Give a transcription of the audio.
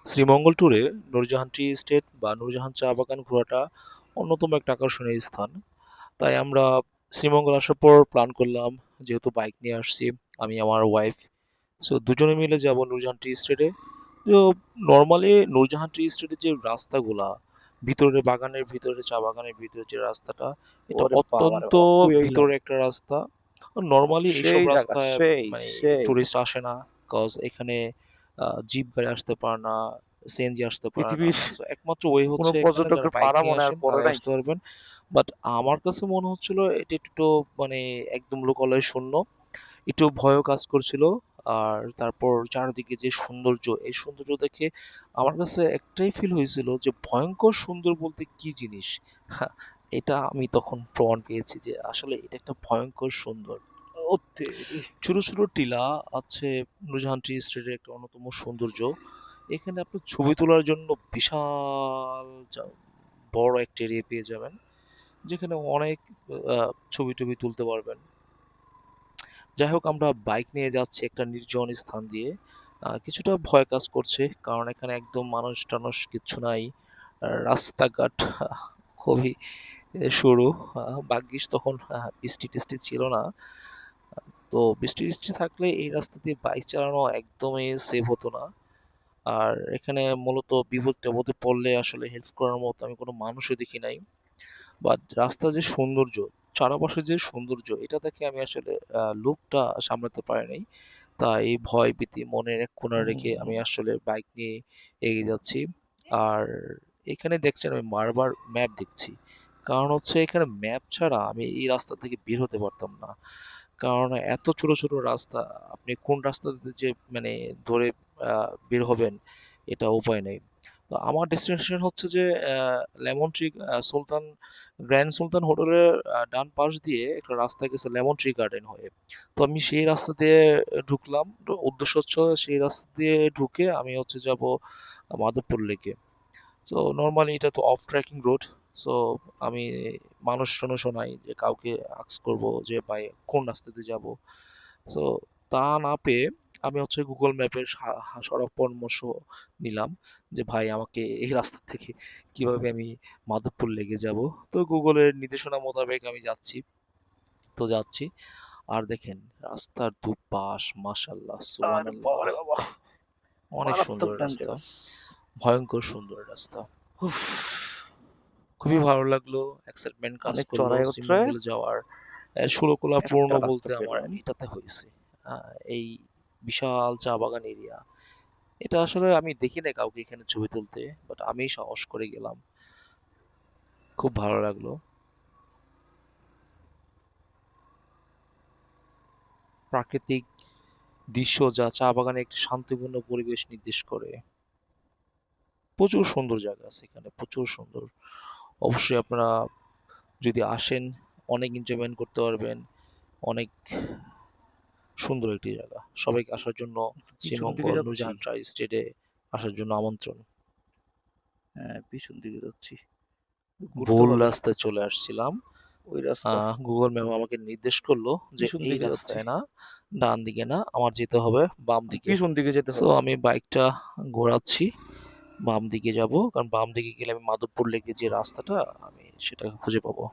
শ্রীমঙ্গল ট্যুরে Nurjahan tea estate বা নূরজাহান চা বাগান ঘোরাটা অন্যতম একটা আকর্ষণীয় স্থান। তাই আমরা শ্রীমঙ্গল আসার পর প্ল্যান করলাম, যেহেতু বাইক নিয়ে আসছি, আমি আমার ওয়াইফ, সো দুজনে মিলে যাব নূরজাহান টি এস্টেটে। তো নর্মালি নূরজাহান টি এস্টেটের যে রাস্তাগুলা, ভিতরে বাগানের ভিতরে, চা বাগানের ভিতরে যে রাস্তাটা, এটা ওরে বাবারে অত্যন্ত বাবা, খুবই ভিতরে একটা রাস্তা। নর্মালি এইসব সেই জায়গা, রাস্তায় সেই মানে সেই টুরিস্ট আসে না, কজ এখানে জিপ গাড়ি আসতে পারে না, সিএনজি আসতে পারে না। পৃথিবীর সো একমাত্র ওয়ে কোনো হচ্ছে এখানে যারা পর্যটকের বাইক পাড়া নিয়ে মনে আর আসেন পড়ে তারাই নাই। আসতে পারবেন। বাট আমার কাছে মনে হচ্ছিল এটা একটু মানে একদম লোকালয় শূন্য, একটু ভয়ও কাজ করছিল। আর তারপর চারিদিকে যে সৌন্দর্য, এই সৌন্দর্য দেখে আমার কাছে একটাই ফিল হয়েছিল যে ভয়ঙ্কর সুন্দর বলতে কি জিনিস। হ্যাঁ, এটা আমি তখন প্রমাণ পেয়েছি যে আসলে এটা একটা ভয়ঙ্কর সুন্দর। ও তেরি! ছোট ছোট টিলা আছে নূরজাহান টি স্টেটের একটা অন্যতম সৌন্দর্য। এখানে আপনি ছবি তোলার জন্য বিশাল বড় একটা এরিয়া পেয়ে যাবেন, যেখানে অনেক ছবি টবি তুলতে পারবেন। যাই হোক, আমরা বাইক নিয়ে যাচ্ছি একটা নির্জন স্থান দিয়ে। কিছুটা ভয় কাজ করছে, কারণ এখানে একদম মানুষ টানুষ কিচ্ছু নাই। রাস্তাঘাট খুবই সরু। ভাগ্যিস তখন বৃষ্টি টিষ্টি ছিল না। তো বৃষ্টি টিষ্টি থাকলে এই রাস্তা দিয়ে বাইক চালানো একদমই সেফ হতো না। আর এখানে মূলত বিপদ টিপদে পড়লে আসলে হেল্প করার মতো আমি কোনো মানুষও দেখি নাই। বাট রাস্তার যে সৌন্দর্য, চারপাশে যে সৌন্দর্য, এটা দেখে আমি আসলে লোভটা সামলাতে পারি নাই। তাই ভয় ভীতি মনের এক কোণা রেখে আমি হুম, আসলে বাইক নিয়ে এগিয়ে যাচ্ছি। আর এখানে দেখছেন আমি বারবার ম্যাপ দেখছি, কারণ হচ্ছে এখানে ম্যাপ ছাড়া আমি এই রাস্তা থেকে বের হতে পারতাম না। কারণ এত ছোট ছোট রাস্তা, আপনি কোন রাস্তা দিয়ে যে মানে ধরে বের হবেন, এটা উপায় নেই। তো আমার ডেস্টিনেশন হচ্ছে যে লেমন ট্রি, সুলতান, গ্র্যান্ড সুলতান হোটেলের ডান পাশ দিয়ে একটা রাস্তা গেছে লেমন ট্রি গার্ডেন হয়ে। তো আমি সেই রাস্তা দিয়ে ঢুকলাম। তো উদ্দেশ্য হচ্ছে সেই রাস্তা দিয়ে ঢুকে আমি হচ্ছে যাব মাধবপুর লেকে। সো নর্মালি এটা তো অফ ট্রেকিং রোড। সো আমি মানুষ টানুষও নাই যে কাউকে আক্স করব যে ভাই কোন রাস্তা দিয়ে যাব। সো তা না পেয়ে আমি হচ্ছে গুগল ম্যাপের সরব পরামর্শ নিলাম যে ভাই আমাকে এই রাস্তা থেকে কিভাবে আমি মাধবপুর লেগে যাব। তো গুগলের নির্দেশনা মোতাবেক আমি যাচ্ছি। তো যাচ্ছি, আর দেখেন রাস্তার দুপাশ মাশাল্লাহ আরে সুবহানাল্লাহ, বাবারে বাবা! অনেক মারাত্মক সুন্দর রাস্তা, ডেঞ্জারাস। ভয়ঙ্কর সুন্দর রাস্তা। উফ! খুবই ভালো লাগলো, এক্সাইটমেন্ট কাজ অনেক করলো চড়াই উতরায় শ্রীমঙ্গলে যাওয়ার। ষোলকোলা পূর্ণ একটা রাস্তা বলতে আমার পেলাম। এটাতে হয়েছে। এই বিশাল চা বাগান এরিয়া, এটা আসলে আমি দেখি না কাউকে এখানে ছবি তুলতে, বাট আমি সাহস করে গেলাম। খুব ভালো লাগলো। প্রাকৃতিক দৃশ্য যা চা বাগানে একটি শান্তিপূর্ণ পরিবেশ নির্দেশ করে। প্রচুর সুন্দর জায়গা আছে এখানে, প্রচুর সুন্দর। অবশ্যই আপনারা যদি আসেন অনেক এনজয়মেন্ট করতে পারবেন। অনেক সুন্দর একটি জায়গা। সবাইকে আসার জন্য পিছন দিকে শ্রীমঙ্গল যাচ্ছি। নূরজাহান ট্রাই স্টেটে আসার জন্য আমন্ত্রণ। হ্যাঁ, পিছন দিকে যাচ্ছি। ঘুরতে ভুল হবে রাস্তায় চলে আসছিলাম। ওই রাস্তা। গুগল ম্যাপ আমাকে নির্দেশ করলো যে পিছন এই দিকে যাচ্ছি। রাস্তায় না, ডান দিকে না, আমার যেতে হবে বাম দিকে। পিছন দিকে যেতে সো হবে। আমি বাইকটা ঘোরাচ্ছি, বাম দিকে যাব, কারণ বাম দিকে গেলে আমি মাধবপুর লেকে যে রাস্তাটা, আমি সেটা খুঁজে পাবো।